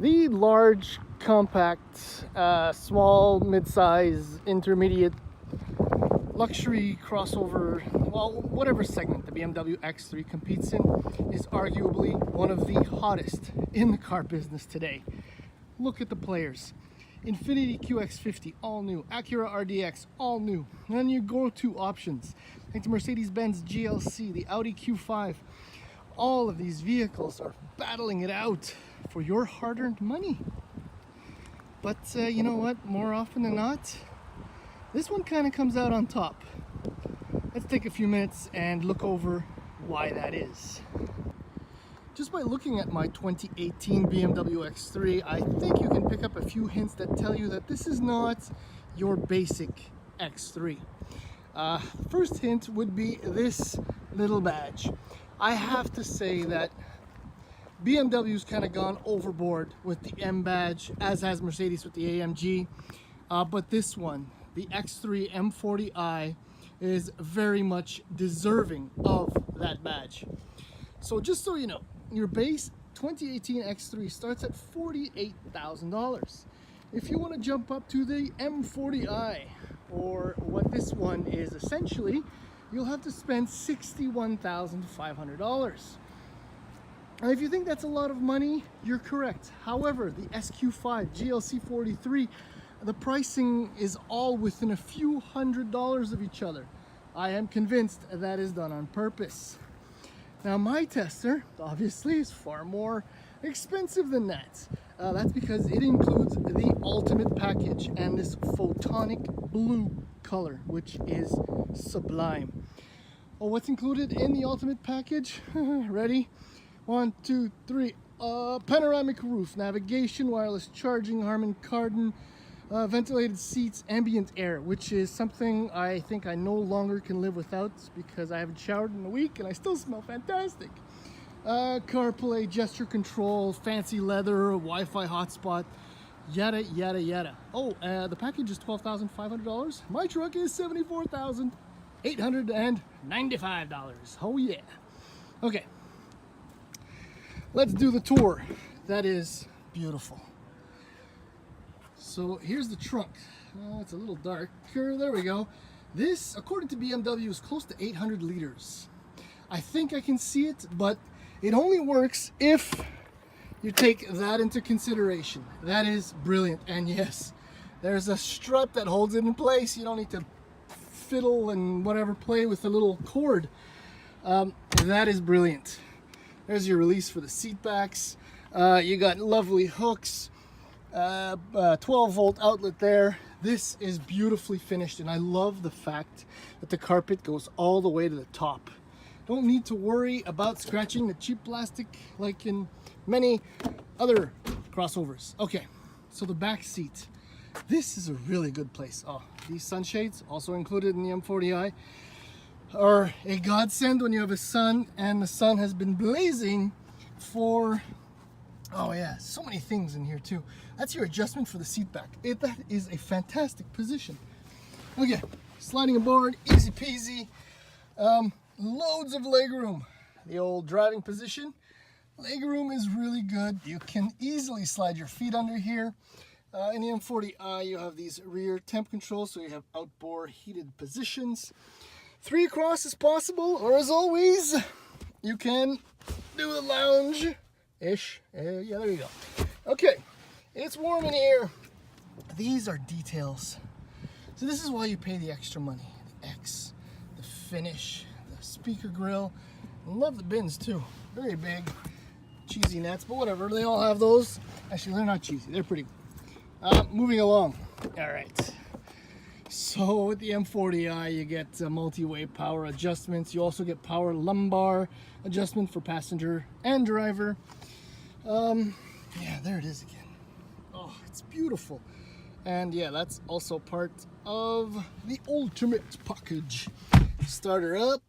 The large, compact, small, mid-size, intermediate, luxury crossover, well, whatever segment the BMW X3 competes in, is arguably one of the hottest in the car business today. Look at the players. Infiniti QX50, all new. Acura RDX, all new. And then you go to options like the Mercedes-Benz GLC, the Audi Q5. All of these vehicles are battling it out for your hard-earned money. But you know what? More often than not, this one kind of comes out on top. Let's take a few minutes and look over why that is. Just by looking at my 2018 BMW X3, I think you can pick up a few hints that tell you that this is not your basic X3. First hint would be this little badge. I have to say that BMW's kind of gone overboard with the M badge, as has Mercedes with the AMG. But this one, the X3 M40i, is very much deserving of that badge. So just so you know, your base 2018 X3 starts at $48,000. If you want to jump up to the M40i, or what this one is essentially, you'll have to spend $61,500. And if you think that's a lot of money, you're correct. However, the SQ5 GLC 43, the pricing is all within a few $100s of each other. I am convinced that is done on purpose. Now my tester, obviously, is far more expensive than that. That's because it includes the ultimate package and this photonic blue color, which is sublime. Oh, what's included in the ultimate package? Ready? 1, 2, 3. Panoramic roof, navigation, wireless charging, Harman Kardon, ventilated seats, ambient air, which is something I think I no longer can live without because I haven't showered in a week and I still smell fantastic. CarPlay, gesture control, fancy leather, Wi-Fi hotspot, yada yada yada. Oh, the package is $12,500. My truck is $74,895. Oh yeah. Okay, let's do the tour. That is beautiful. So here's the trunk. It's a little darker. There we go. This, according to BMW, is close to 800 liters. I think I can see it, but it only works if you take that into consideration. That is brilliant. And yes, there's a strut that holds it in place. You don't need to fiddle and whatever, play with a little cord. That is brilliant. There's your release for the seat backs. You got lovely hooks. 12-volt outlet there. This is beautifully finished, and I love the fact that the carpet goes all the way to the top. Don't need to worry about scratching the cheap plastic like in many other crossovers. Okay, so the back seat. This is a really good place. Oh, these sunshades, also included in the M40i, are a godsend when you have a sun, and the sun has been blazing for, oh yeah, so many things in here too. That's your adjustment for the seat back. That is a fantastic position. Okay, sliding aboard, easy peasy. Loads of legroom. The old driving position. Legroom is really good. You can easily slide your feet under here. In the M40i, you have these rear temp controls, so you have outboard heated positions. 3 across is possible, or as always, you can do the lounge-ish. Yeah, there you go. Okay, it's warm in here. These are details. So this is why you pay the extra money. The X, the finish, the speaker grill. I love the bins too. Very big. Cheesy nets, but whatever. They all have those. Actually, they're not cheesy. They're pretty good. Moving along. All right. So with the M40i, you get multi-way power adjustments. You also get power lumbar adjustment for passenger and driver. Yeah, there it is again. Oh, it's beautiful. And yeah, that's also part of the ultimate package. Start her up.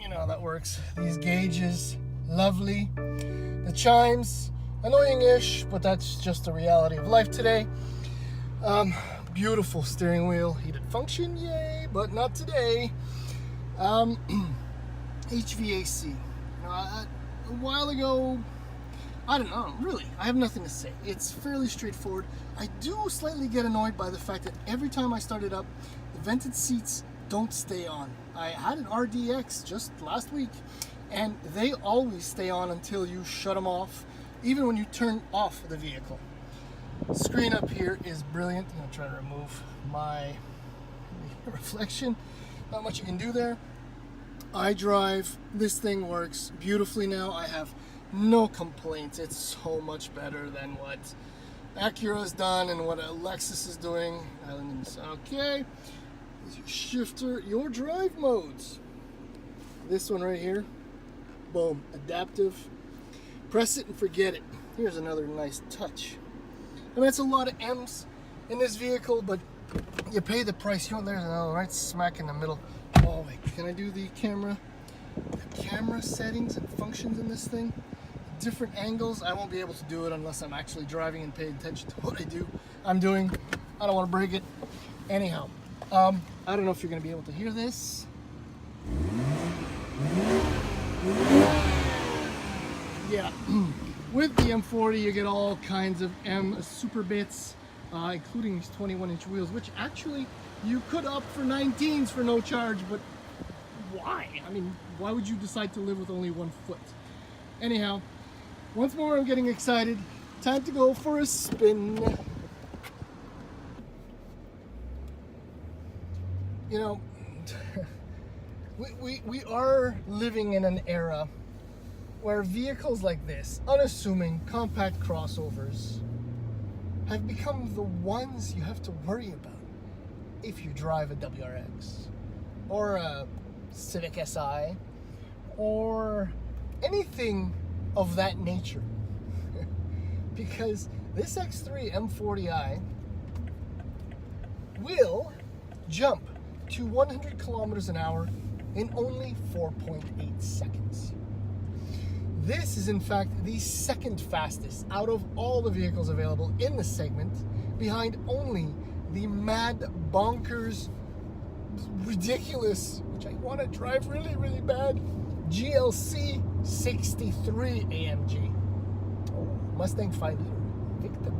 You know how that works. These gauges, lovely. The chimes, annoying-ish, but that's just the reality of life today. Beautiful steering wheel, heated function, yay, but not today. HVAC. A while ago, I don't know, really, I have nothing to say. It's fairly straightforward. I do slightly get annoyed by the fact that every time I start it up, the vented seats don't stay on. I had an RDX just last week, and they always stay on until you shut them off, even when you turn off the vehicle. The screen up here is brilliant. I'm going to try to remove my reflection. Not much you can do there. iDrive, this thing works beautifully now. I have no complaints. It's so much better than what Acura's done and what a Lexus is doing. Okay, there's your shifter, your drive modes. This one right here, boom, adaptive. Press it and forget it. Here's another nice touch. I mean, it's a lot of M's in this vehicle, but you pay the price. You know, there's another right smack in the middle. Oh wait, can I do the camera settings and functions in this thing? Different angles. I won't be able to do it unless I'm actually driving and paying attention to what I'm doing. I don't want to break it. Anyhow, I don't know if you're going to be able to hear this. Yeah, with the M40 you get all kinds of M super bits, including these 21-inch wheels, which actually you could opt for 19s for no charge, but why? I mean, why would you decide to live with only 1 foot? Anyhow, once more I'm getting excited. Time to go for a spin. You know, we are living in an era where vehicles like this, unassuming compact crossovers, have become the ones you have to worry about if you drive a WRX or a Civic Si or anything of that nature. Because this X3 M40i will jump to 100 kilometers an hour in only 4.8 seconds. This is in fact the second fastest out of all the vehicles available in the segment, behind only the mad, bonkers, ridiculous, which I want to drive really, really bad, GLC 63 AMG. Oh, Mustang 5 liter victim.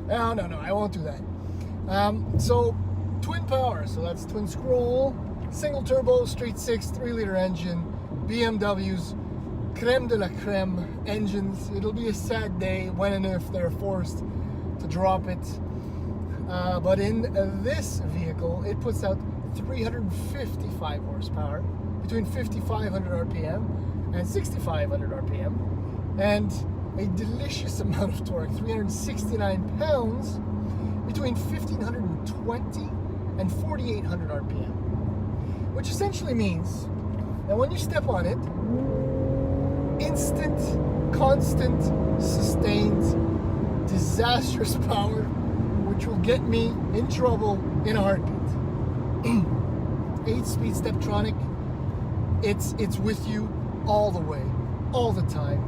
No, I won't do that. So twin power, so that's twin scroll, single turbo, straight 6, 3-liter engine, BMW's creme de la creme engines. It'll be a sad day when and if they're forced to drop it. But in this vehicle, it puts out 355 horsepower between 5,500 RPM and 6,500 RPM, and a delicious amount of torque, 369 pounds between 1,520 and 4,800 RPM, which essentially means that when you step on it, instant, constant, sustained, disastrous power, which will get me in trouble in a heartbeat. 8-speed Steptronic. It's with you all the way, all the time.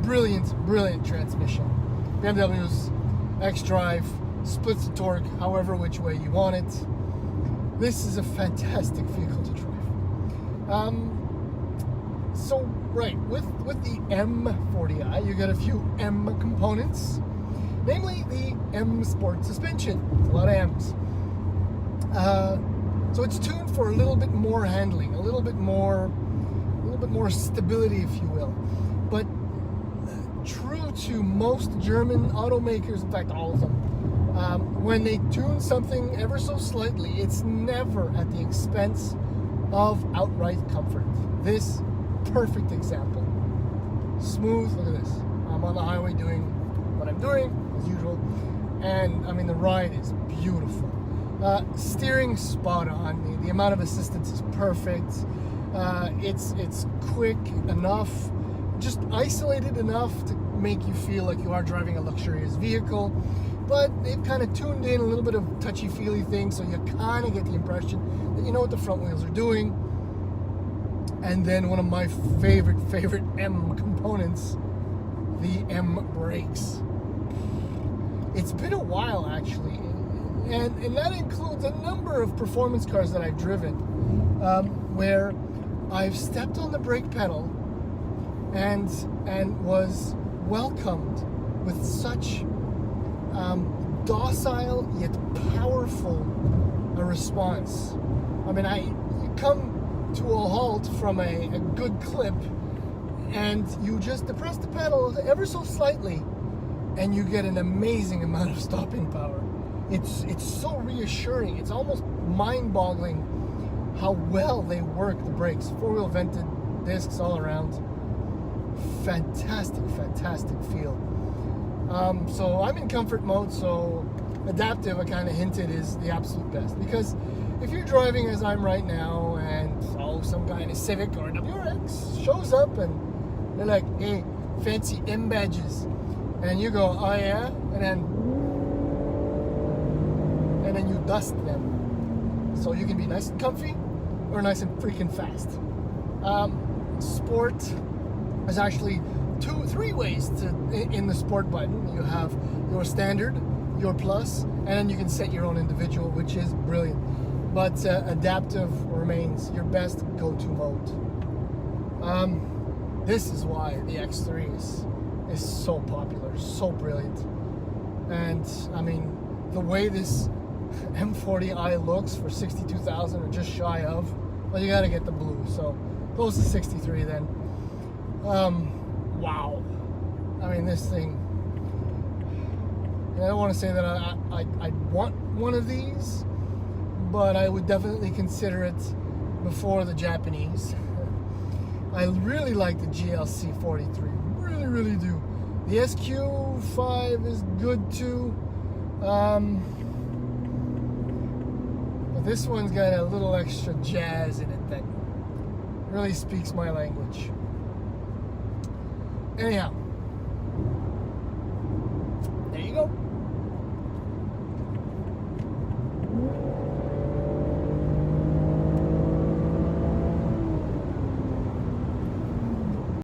Brilliant transmission. BMW's X-Drive splits the torque however which way you want it. This is a fantastic vehicle to drive. So right, with the M40i, you get a few M components, namely the M Sport suspension. A lot of M's. So it's tuned for a little bit more handling, a little bit more stability, if you will. But true to most German automakers, in fact all of them, when they tune something ever so slightly, it's never at the expense of outright comfort. This perfect example. Smooth, look at this. I'm on the highway doing what I'm doing, as usual, and I mean the ride is beautiful. Steering spot on. The amount of assistance is perfect. It's quick enough, just isolated enough to make you feel like you are driving a luxurious vehicle, but they've kind of tuned in a little bit of touchy-feely things, so you kind of get the impression that you know what the front wheels are doing. And then one of my favorite M components, the M brakes. It's been a while actually, and that includes a number of performance cars that I've driven, where I've stepped on the brake pedal and was welcomed with such docile yet powerful a response. I mean, you come to a halt from a good clip, and you just depress the pedal ever so slightly, and you get an amazing amount of stopping power. It's so reassuring. It's almost mind-boggling how well they work, the brakes. Four-wheel vented discs all around. Fantastic feel. So I'm in comfort mode, so adaptive, I kind of hinted, is the absolute best. Because if you're driving as I'm right now, and some guy in a Civic or a WRX shows up and they're like, hey, fancy M badges, and you go, oh yeah, and then you dust them. So you can be nice and comfy or nice and freaking fast. Sport, there's actually three ways in the sport button. You have your standard, your plus, and then you can set your own individual, which is brilliant. But adaptive remains your best go-to mode. This is why the X3 is so popular, so brilliant. And I mean, the way this M40i looks for 62,000 or just shy of, well, you gotta get the blue. So close to 63 then. Wow. I mean, this thing, I don't want to say that I want one of these, but I would definitely consider it before the Japanese. I really like the GLC 43, really do. The SQ5 is good too, but this one's got a little extra jazz in it that really speaks my language. Anyhow,